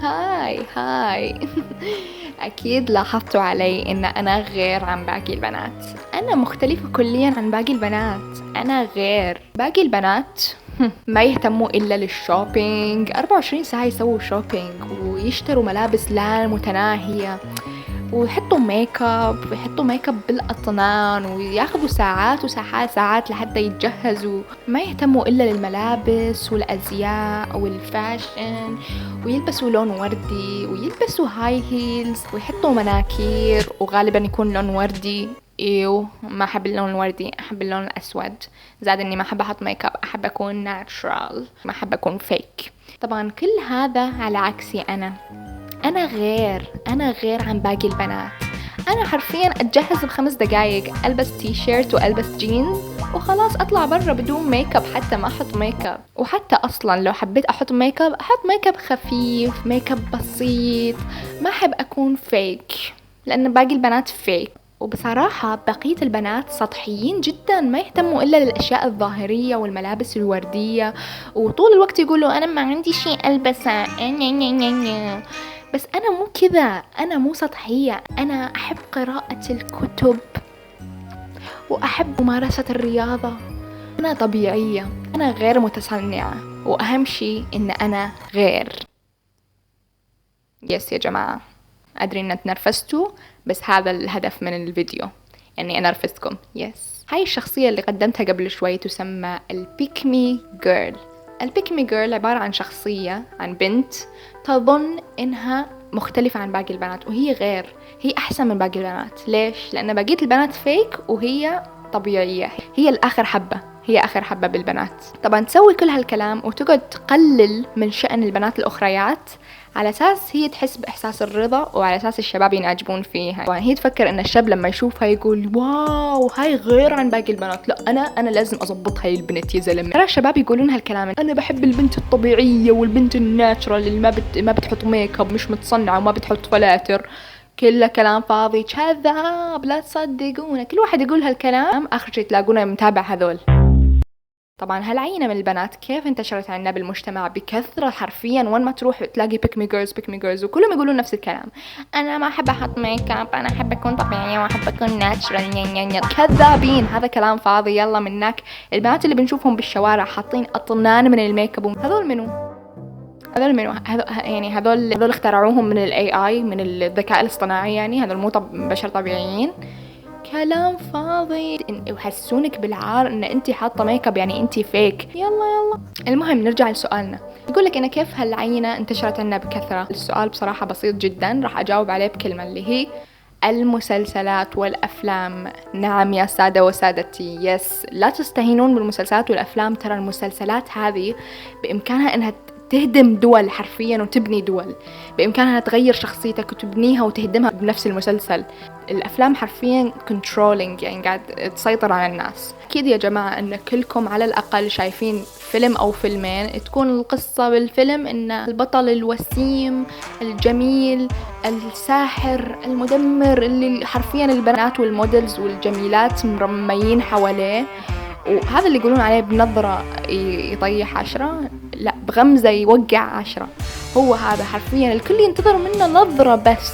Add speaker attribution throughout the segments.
Speaker 1: هاي أكيد لاحظتوا علي إن أنا غير عن باقي البنات. أنا مختلفة كليا عن باقي البنات. أنا غير باقي البنات. ما يهتموا إلا للشوبينج، 24 ساعة يسووا شوبينج ويشتروا ملابس لا متناهية، ويحطوا ميك اب بالأطنان، وياخذوا ساعات وساعات لحتى يتجهزوا. ما يهتموا إلا للملابس والأزياء والفاشن، ويلبسوا لون وردي، ويلبسوا هاي هيلز، ويحطوا مناكير وغالبا يكون لون وردي. ما أحب اللون الوردي، أحب اللون الأسود. زاد إني ما أحب أحط ميك اب، أحب أكون ناتشرال، ما أحب أكون فيك. طبعا كل هذا على عكسي أنا غير عن باقي البنات. أنا حرفيا أتجهز ب5 دقايق، ألبس تي شيرت وألبس جينز وخلاص أطلع برا بدون ميك اب، حتى ما أحط ميك اب. وحتى أصلا لو حبيت أحط ميك اب، أحط ميك اب خفيف، ميك اب بسيط. ما أحب أكون فيك، لأن باقي البنات فيك. وبصراحة بقية البنات سطحيين جدا، ما يهتموا إلا للأشياء الظاهرية والملابس الوردية، وطول الوقت يقولوا أنا ما عندي شيء ألبسه. بس أنا مو كذا، أنا مو سطحية. أنا أحب قراءة الكتب وأحب ممارسة الرياضة. أنا طبيعية، أنا غير متصنعة، وأهم شيء إن أنا غير. يس يا جماعة، أدري إن تنرفزتوا، بس هذا الهدف من الفيديو، يعني أنا أنرفزكم. يس، هاي الشخصية اللي قدمتها قبل شوي تسمى البيكمي جيرل. البيكمي جيرل عبارة عن شخصية، عن بنت تظن إنها مختلفة عن باقي البنات، وهي غير. هي أحسن من باقي البنات. ليش؟ لأن بقية البنات فيك وهي طبيعية. هي الآخر حبة، هي آخر حبة بالبنات. طبعا تسوي كل هالكلام وتقعد تقلل من شأن البنات الأخريات، على أساس هي تحس بإحساس الرضا، وعلى أساس الشباب ينعجبون فيها. طبعا هي تفكر إن الشاب لما يشوفها يقول واو هاي غير عن باقي البنات، لا أنا لازم أضبط هاي البنت يا زلمة. ترى الشباب يقولون هالكلام، أنا بحب البنت الطبيعية والبنت الناتشرال اللي ما بتحط ميك اب، مش متصنعة وما بتحط فلاتر. كله كلام فاضي، كذاب، لا تصدقونه. كل واحد يقول هالكلام، آخر شي تلاقونه متابع هذول. طبعا هالعينة من البنات كيف انتشرت عندنا بالمجتمع بكثرة، حرفيا وين ما تروح تلاقي بيك مي جيرلز، وكلهم يقولون نفس الكلام. انا ما احب احط ميك اب، انا احب اكون طبيعية واحب اكون ناتشرال. كذابين، هذا كلام فاضي. يلا منك. البنات اللي بنشوفهم بالشوارع حاطين اطنان من الميك اب، هذول منو؟ يعني هذول اخترعوهم من الاي اي، من الذكاء الاصطناعي. يعني هذول مو بشر طبيعيين. كلام فاضي، يحسونك بالعار ان انتي حاطه ميك اب، يعني انتي فيك. يلا. المهم نرجع لسؤالنا. يقول لك انا كيف هالعينه انتشرت عندنا بكثره. السؤال بصراحه بسيط جدا، راح اجاوب عليه بكلمه، اللي هي المسلسلات والافلام. نعم يا ساده وسادتي، يس، لا تستهينون بالمسلسلات والافلام. ترى المسلسلات هذه بامكانها انها تهدم دول حرفيا وتبني دول. بإمكانها تغير شخصيتك وتبنيها وتهدمها بنفس المسلسل. الأفلام حرفيا controlling، يعني قاعد تسيطر على الناس. أكيد يا جماعة أن كلكم على الأقل شايفين فيلم أو فيلمين تكون القصة بالفيلم إن البطل الوسيم الجميل الساحر المدمر، اللي حرفيا البنات والمودلز والجميلات مرميين حواليه، وهذا اللي يقولون عليه بنظرة يطيح 10، لا بغمزة يوقع 10. هو هذا حرفيا الكل ينتظر منه نظرة بس.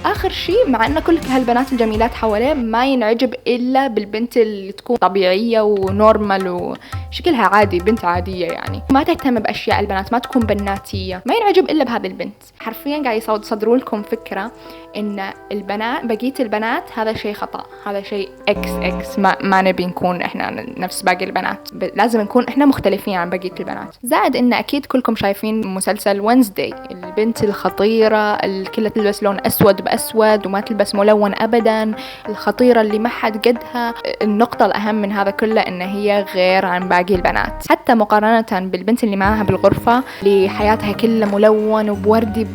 Speaker 1: آخر شيء، مع أن كل هالبنات الجميلات حواليه، ما ينعجب إلا بالبنت اللي تكون طبيعية ونورمال وشكلها عادي، بنت عادية يعني ما تهتم بأشياء البنات، ما تكون بناتية، ما ينعجب إلا بهذه البنت. حرفيا قاعد يصدروا لكم فكرة إن البنات، بقية البنات، هذا شيء خطأ، هذا شيء إكس. ما نبي نكون إحنا نفس باقي البنات، لازم نكون إحنا مختلفين عن بقية البنات. زائد إن أكيد كلكم شايفين مسلسل وينزداي، البنت الخطيرة اللي كلها تلبس لون أسود بأسود وما تلبس ملون أبدا، الخطيرة اللي ما حد قدها. النقطة الأهم من هذا كله إن هي غير عن باقي البنات، حتى مقارنة بالبنت اللي معاها بالغرفة اللي حياتها كلها ملون وبوردي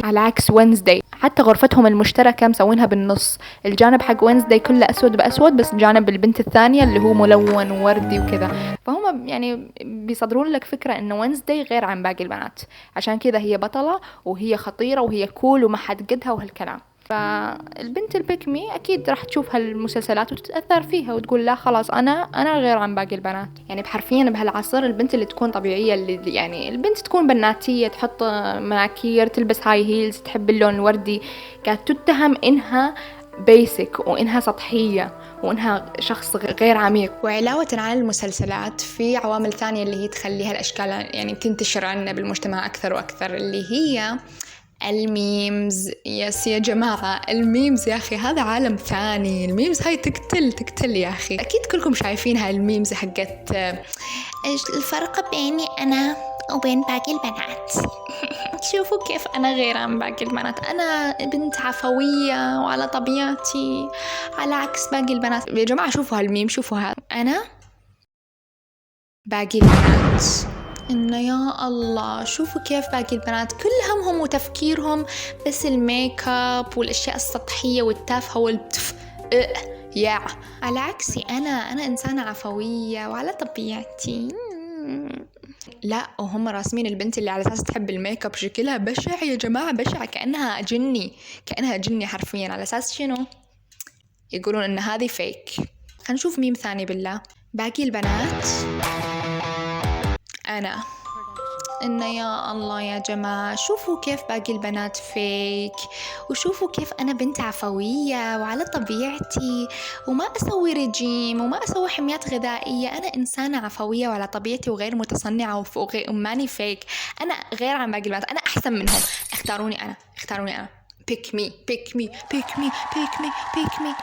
Speaker 1: على عكس وينزداي. حتى غرفتهم المشتركة مسوينها بالنص، الجانب حق وينزداي كله أسود بأسود، بس جانب البنت الثانية اللي هو ملون ووردي وكذا. فهم يعني بيصدرون لك فكرة إن وينزداي غير عن باقي البنات، عشان كذا هي بطلة وهي خطيرة وهي كول وما حد قدها وهالكلام. فالبنت البكمي أكيد راح تشوف هالمسلسلات وتتأثر فيها وتقول لا خلاص أنا غير عن باقي البنات. يعني حرفيا بهالعصر البنت اللي تكون طبيعية، اللي يعني البنت تكون بناتية، تحط مناكير، تلبس هاي هيلز، تحب اللون الوردي، كانت تتهم إنها بيسك وإنها سطحية وإنها شخص غير عميق.
Speaker 2: وعلاوة على المسلسلات في عوامل ثانية اللي هي تخلي هالأشكال يعني تنتشر عنا بالمجتمع أكثر وأكثر، اللي هي الميمز. يس يا جماعة، الميمز يا أخي هذا عالم ثاني. الميمز هاي تقتل يا أخي. أكيد كلكم شايفين هاي الميمز حقت إيش الفرق بيني أنا وبين باقي البنات. شوفوا كيف أنا غير عن باقي البنات، أنا بنت عفوية وعلى طبيعتي على عكس باقي البنات. يا جماعة شوفوا هالميم، شوفوا هذا أنا باقي البنات. إنه يا الله شوفوا كيف باقي البنات كل همهم وتفكيرهم بس الميك اب والأشياء السطحية والتافهة والتف يا على عكسي أنا إنسانة عفوية وعلى طبيعتي. لا، وهم راسمين البنت اللي على أساس تحب الميك اب شكلها بشع يا جماعة، بشع، كأنها جني حرفيا. على أساس شنو؟ يقولون إن هذه فيك. خلينا نشوف ميم ثاني بالله. باقي البنات أنا إنه يا الله يا جماعة شوفوا كيف باقي البنات فيك، وشوفوا كيف أنا بنت عفوية وعلى طبيعتي وما أسوي رجيم وما أسوي حميات غذائية. أنا إنسانة عفوية وعلى طبيعتي وغير متصنعة وماني فيك. أنا غير عن باقي البنات، أنا أحسن منهم. اختاروني أنا. pick me.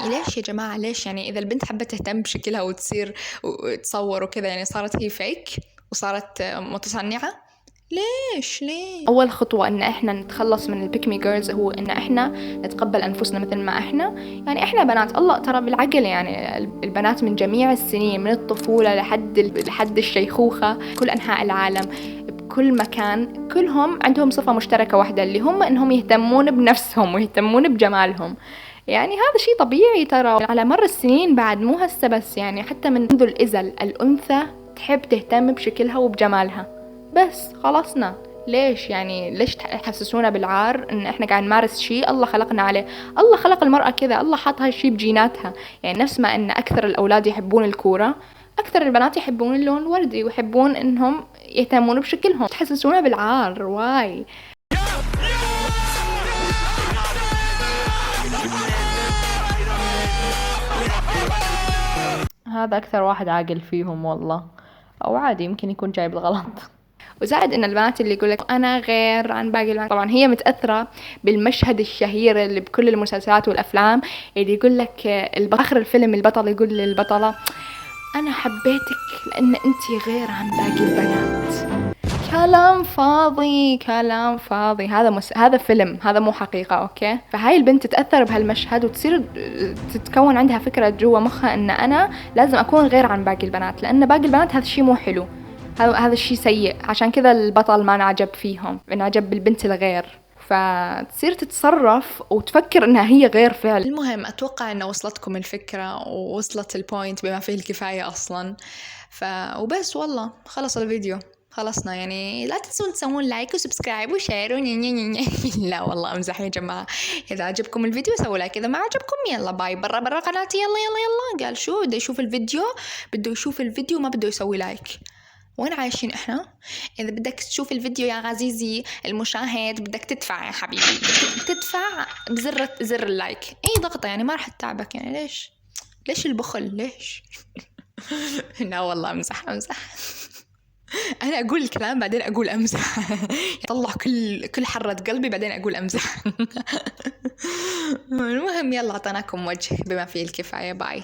Speaker 2: ليش يا جماعة؟ ليش يعني إذا البنت حبت تهتم بشكلها وتصور وكذا يعني صارت هي فيك وصارت متصنعة؟ ليش؟
Speaker 1: أول خطوة إن إحنا نتخلص من البيكمي جيرلز هو إن إحنا نتقبل أنفسنا مثل ما إحنا. يعني إحنا بنات الله ترى بالعقل، يعني البنات من جميع السنين، من الطفولة لحد الشيخوخة، كل أنحاء العالم، بكل مكان، كلهم عندهم صفة مشتركة واحدة اللي هم إنهم يهتمون بنفسهم ويهتمون بجمالهم. يعني هذا شيء طبيعي ترى على مر السنين، بعد مو هسه بس، يعني حتى منذ الإزل الأنثى تحب تهتم بشكلها وبجمالها. بس خلصنا. ليش تحسسونا بالعار ان احنا قاعد نمارس شيء الله خلقنا عليه؟ الله خلق المرأة كذا، الله حط هالشيء بجيناتها. يعني نفس ما ان اكثر الاولاد يحبون الكورة، اكثر البنات يحبون اللون الوردي ويحبون انهم يهتمون بشكلهم. تحسسونا بالعار واي. هذا اكثر واحد عاقل فيهم والله، او عادي يمكن يكون جايب الغلط. وزائد ان البنات اللي يقولك انا غير عن باقي البنات، طبعا هي متاثره بالمشهد الشهير اللي بكل المسلسلات والافلام اللي يقولك اخر الفيلم البطل يقول للبطله انا حبيتك لان انتي غير عن باقي البنات. كلام فاضي. هذا فيلم، هذا مو حقيقه. اوكي، فهاي البنت تتاثر بهالمشهد وتصير تتكون عندها فكره جوا مخها ان انا لازم اكون غير عن باقي البنات، لان باقي البنات هذا الشيء مو حلو، هذا الشيء سيء. عشان كذا البطل ما نعجب فيهم، نعجب بالبنت الغير، فتصير تتصرف وتفكر انها هي غير فعل.
Speaker 2: المهم اتوقع انه وصلتكم الفكرة ووصلت البوينت بما فيه الكفاية اصلا. وبس والله خلص الفيديو، خلصنا. يعني لا تنسون تسوون لايك وسبسكرايب وشير لا والله امزح يا جماعة. اذا عجبكم الفيديو سووا لايك، اذا ما عجبكم يلا باي، برا قناتي. يلا قال شو بده يشوف الفيديو ما بده يسوي لايك. وين عايشين احنا؟ اذا بدك تشوف الفيديو يا عزيزي المشاهد بدك تدفع يا حبيبي، تدفع بزر اللايك. اي ضغطة يعني ما راح تتعبك. يعني ليش البخل؟ ليش؟ لا والله امزح انا اقول الكلام بعدين اقول امزح. يطلع كل حرة قلبي بعدين اقول امزح. المهم يلا اعطيناكم وجه بما فيه الكفاية. باي.